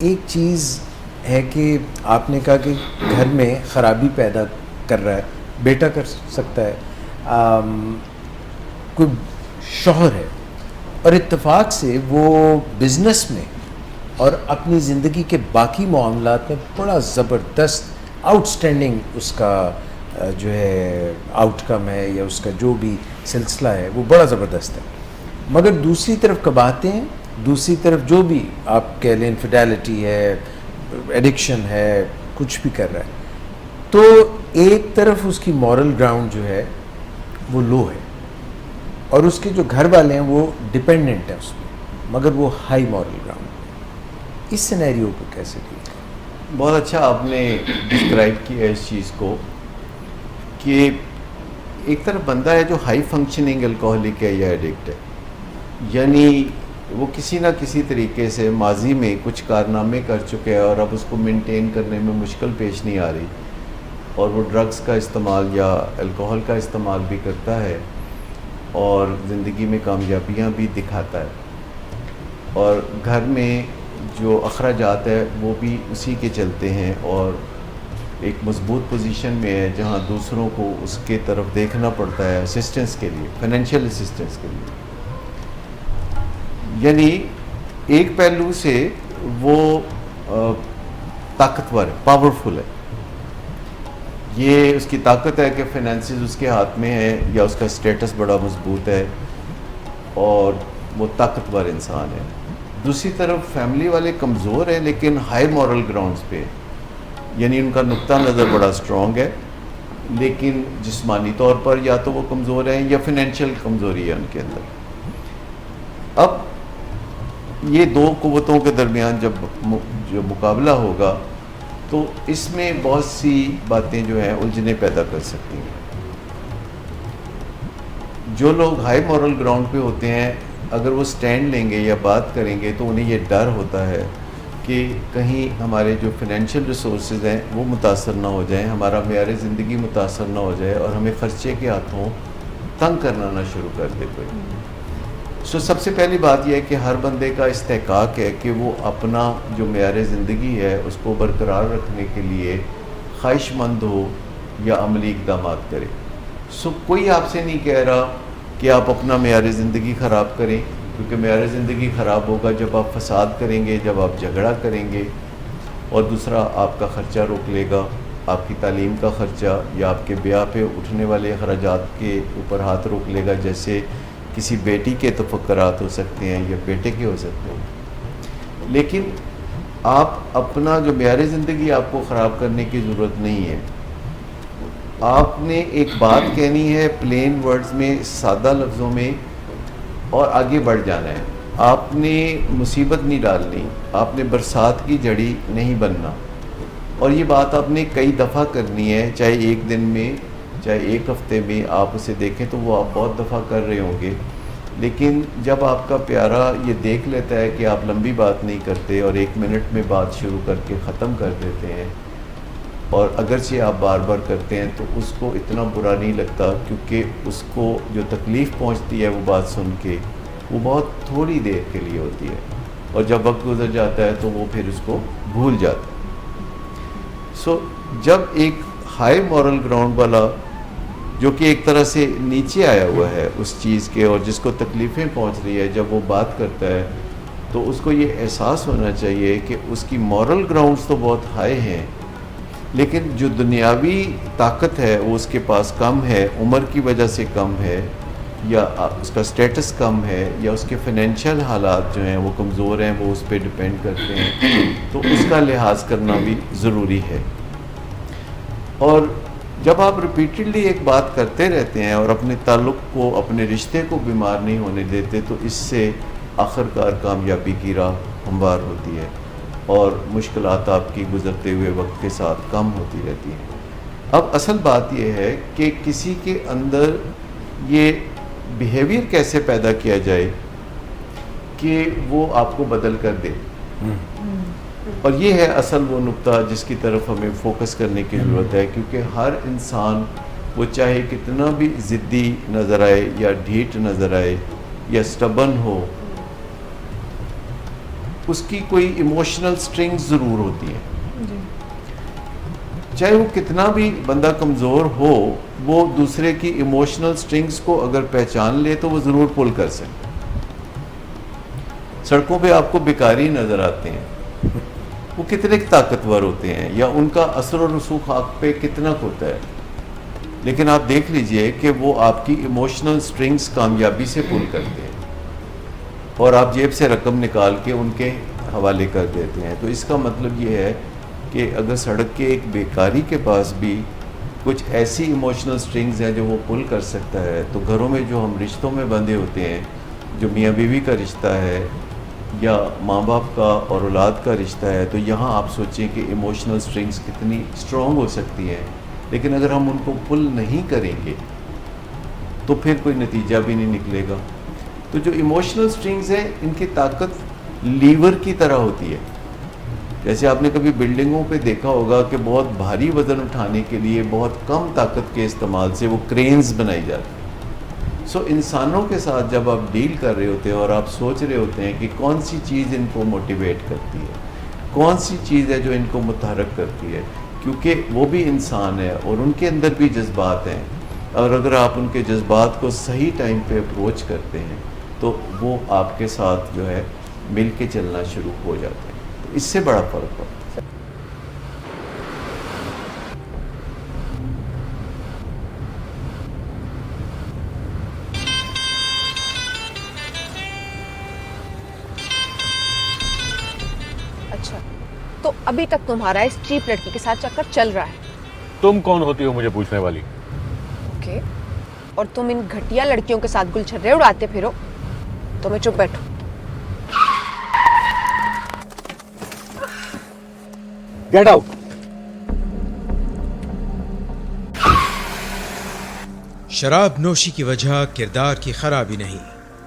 ایک چیز ہے کہ آپ نے کہا کہ گھر میں خرابی پیدا کر رہا ہے، بیٹا کر سکتا ہے، کوئی شوہر ہے اور اتفاق سے وہ بزنس میں اور اپنی زندگی کے باقی معاملات میں بڑا زبردست آؤٹ اسٹینڈنگ اس کا جو ہے آؤٹ کم ہے یا اس کا جو بھی سلسلہ ہے وہ بڑا زبردست ہے، مگر دوسری طرف کباتے ہیں، دوسری طرف جو بھی آپ کہہ لیں انفیڈیلٹی ہے، ایڈکشن ہے، کچھ بھی کر رہا ہے، تو ایک طرف اس کی مورل گراؤنڈ جو ہے وہ لو ہے اور اس کے جو گھر والے ہیں وہ ڈپینڈنٹ ہیں اس میں، مگر وہ ہائی مورل گراؤنڈ. اس سینیریو کو کیسے ڈیل کریں؟ بہت اچھا آپ نے ڈسکرائب کیا ہے اس چیز کو کہ ایک طرف بندہ ہے جو ہائی فنکشننگ الکوہلک ہے یا ایڈکٹ ہے، یعنی وہ کسی نہ کسی طریقے سے ماضی میں کچھ کارنامے کر چکے ہیں اور اب اس کو مینٹین کرنے میں مشکل پیش نہیں آ رہی اور وہ ڈرگز کا استعمال یا الکوہل کا استعمال بھی کرتا ہے اور زندگی میں کامیابیاں بھی دکھاتا ہے اور گھر میں جو اخراجات ہے وہ بھی اسی کے چلتے ہیں اور ایک مضبوط پوزیشن میں ہے جہاں دوسروں کو اس کے طرف دیکھنا پڑتا ہے اسسٹنس کے لیے، فائنینشیل اسسٹنس کے لیے. یعنی ایک پہلو سے وہ طاقتور ہے، پاورفل ہے، یہ اس کی طاقت ہے کہ فائنینسز اس کے ہاتھ میں ہے یا اس کا اسٹیٹس بڑا مضبوط ہے اور وہ طاقتور انسان ہے. دوسری طرف فیملی والے کمزور ہیں لیکن ہائی مورل گراؤنڈز پہ، یعنی ان کا نقطہ نظر بڑا اسٹرانگ ہے لیکن جسمانی طور پر یا تو وہ کمزور ہیں یا فائنینشیل کمزوری ہے ان کے اندر. اب یہ دو قوتوں کے درمیان جو مقابلہ ہوگا تو اس میں بہت سی باتیں جو ہیں الجھنیں پیدا کر سکتی ہیں. جو لوگ ہائی مورل گراؤنڈ پہ ہوتے ہیں اگر وہ سٹینڈ لیں گے یا بات کریں گے تو انہیں یہ ڈر ہوتا ہے کہ کہیں ہمارے جو فائنینشیل ریسورسز ہیں وہ متاثر نہ ہو جائیں، ہمارا معیار زندگی متاثر نہ ہو جائے اور ہمیں خرچے کے ہاتھوں تنگ کرنا نہ شروع کر دے کوئی. سب سے پہلی بات یہ ہے کہ ہر بندے کا استحقاق ہے کہ وہ اپنا جو معیار زندگی ہے اس کو برقرار رکھنے کے لیے خواہش مند ہو یا عملی اقدامات کرے. کوئی آپ سے نہیں کہہ رہا کہ آپ اپنا معیار زندگی خراب کریں، کیونکہ معیار زندگی خراب ہوگا جب آپ فساد کریں گے، جب آپ جھگڑا کریں گے، اور دوسرا آپ کا خرچہ روک لے گا، آپ کی تعلیم کا خرچہ یا آپ کے بیاہ پہ اٹھنے والے اخراجات کے اوپر ہاتھ روک لے گا، جیسے کسی بیٹی کے تفکرات ہو سکتے ہیں یا بیٹے کے ہو سکتے ہیں. لیکن آپ اپنا جو معیار زندگی آپ کو خراب کرنے کی ضرورت نہیں ہے. آپ نے ایک بات کہنی ہے پلین ورڈز میں، سادہ لفظوں میں، اور آگے بڑھ جانا ہے. آپ نے مصیبت نہیں ڈالنی، آپ نے برسات کی جھڑی نہیں بننا، اور یہ بات آپ نے کئی دفعہ کرنی ہے، چاہے ایک دن میں چاہے ایک ہفتے میں. آپ اسے دیکھیں تو وہ آپ بہت دفعہ کر رہے ہوں گے، لیکن جب آپ کا پیارا یہ دیکھ لیتا ہے کہ آپ لمبی بات نہیں کرتے اور 1 منٹ میں بات شروع کر کے ختم کر دیتے ہیں، اور اگرچہ آپ بار بار کرتے ہیں تو اس کو اتنا برا نہیں لگتا، کیونکہ اس کو جو تکلیف پہنچتی ہے وہ بات سن کے وہ بہت تھوڑی دیر کے لیے ہوتی ہے، اور جب وقت گزر جاتا ہے تو وہ پھر اس کو بھول جاتا ہے. جب ایک ہائی مورل گراؤنڈ والا جو کہ ایک طرح سے نیچے آیا ہوا ہے اس چیز کے اور جس کو تکلیفیں پہنچ رہی ہے، جب وہ بات کرتا ہے تو اس کو یہ احساس ہونا چاہیے کہ اس کی مورل گراؤنڈز تو بہت ہائی ہیں لیکن جو دنیاوی طاقت ہے وہ اس کے پاس کم ہے، عمر کی وجہ سے کم ہے، یا اس کا سٹیٹس کم ہے، یا اس کے فائنینشیل حالات جو ہیں وہ کمزور ہیں، وہ اس پہ ڈیپینڈ کرتے ہیں، تو اس کا لحاظ کرنا بھی ضروری ہے. اور جب آپ ریپیٹڈلی ایک بات کرتے رہتے ہیں اور اپنے تعلق کو، اپنے رشتے کو بیمار نہیں ہونے دیتے، تو اس سے آخرکار کامیابی کی راہ ہموار ہوتی ہے اور مشکلات آپ کی گزرتے ہوئے وقت کے ساتھ کم ہوتی رہتی ہیں. اب اصل بات یہ ہے کہ کسی کے اندر یہ بیہیویئر کیسے پیدا کیا جائے کہ وہ آپ کو بدل کر دے، اور یہ ہے اصل وہ نقطہ جس کی طرف ہمیں فوکس کرنے کی ضرورت ہے. کیونکہ ہر انسان وہ چاہے کتنا بھی ضدی نظر آئے یا ڈھیٹ نظر آئے یا سٹبن ہو، اس کی کوئی ایموشنل سٹرنگ ضرور ہوتی ہیں. چاہے وہ کتنا بھی بندہ کمزور ہو, وہ دوسرے کی ایموشنل سٹرنگز کو اگر پہچان لے تو وہ ضرور پل کر سکتا. سڑکوں پہ آپ کو بیکاری نظر آتے ہیں, وہ کتنے طاقتور ہوتے ہیں, یا ان کا اثر و رسوخ آپ پہ کتنا ہوتا ہے, لیکن آپ دیکھ لیجئے کہ وہ آپ کی ایموشنل سٹرنگز کامیابی سے پل کرتے ہیں اور آپ جیب سے رقم نکال کے ان کے حوالے کر دیتے ہیں. تو اس کا مطلب یہ ہے کہ اگر سڑک کے ایک بیکاری کے پاس بھی کچھ ایسی ایموشنل سٹرنگز ہیں جو وہ پل کر سکتا ہے, تو گھروں میں جو ہم رشتوں میں بندھے ہوتے ہیں, جو میاں بیوی کا رشتہ ہے یا ماں باپ کا اور اولاد کا رشتہ ہے, تو یہاں آپ سوچیں کہ ایموشنل سٹرنگز کتنی اسٹرانگ ہو سکتی ہیں. لیکن اگر ہم ان کو پل نہیں کریں گے تو پھر کوئی نتیجہ بھی نہیں نکلے گا. تو جو ایموشنل سٹرنگز ہیں ان کی طاقت لیور کی طرح ہوتی ہے. جیسے آپ نے کبھی بلڈنگوں پہ دیکھا ہوگا کہ بہت بھاری وزن اٹھانے کے لیے بہت کم طاقت کے استعمال سے وہ کرینز بنائی جاتی ہیں. سو انسانوں کے ساتھ جب آپ ڈیل کر رہے ہوتے ہیں اور آپ سوچ رہے ہوتے ہیں کہ کون سی چیز ان کو موٹیویٹ کرتی ہے, کون سی چیز ہے جو ان کو متحرک کرتی ہے, کیونکہ وہ بھی انسان ہے اور ان کے اندر بھی جذبات ہیں, اور اگر آپ ان کے جذبات کو صحیح ٹائم پہ اپروچ کرتے ہیں تو وہ آپ کے ساتھ جو ہے مل کے چلنا شروع ہو جاتے ہیں. تو اس سے بڑا فرق پڑتا ہے. اچھا, تو ابھی تک تمہارا اس چیپ لڑکی کے ساتھ چکر چل رہا ہے. تم کون ہوتی ہو مجھے پوچھنے والی؟ اوکے, اور تم ان گھٹیا لڑکیوں کے ساتھ گلچھرے اڑاتے پھرو تو میں چپ بیٹھوں. Get out. شراب نوشی کی وجہ کردار کی خرابی نہیں,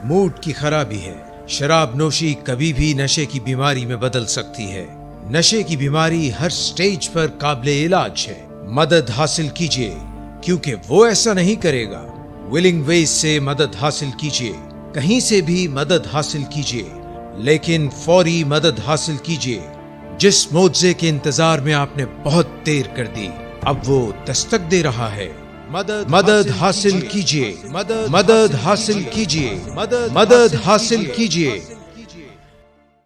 موڈ کی خرابی ہے. شراب نوشی کبھی بھی نشے کی بیماری میں بدل سکتی ہے. نشے کی بیماری ہر سٹیج پر قابل علاج ہے. مدد حاصل کیجیے, کیونکہ وہ ایسا نہیں کرے گا. ولنگ ویز سے مدد حاصل کیجیے, کہیں سے بھی مدد حاصل کیجیے, لیکن فوری مدد حاصل کیجیے. جس معجزے کے انتظار میں آپ نے بہت دیر کر دی, اب وہ دستک دے رہا ہے. مدد حاصل کیجیے, مدد حاصل کیجیے, مدد حاصل کیجیے.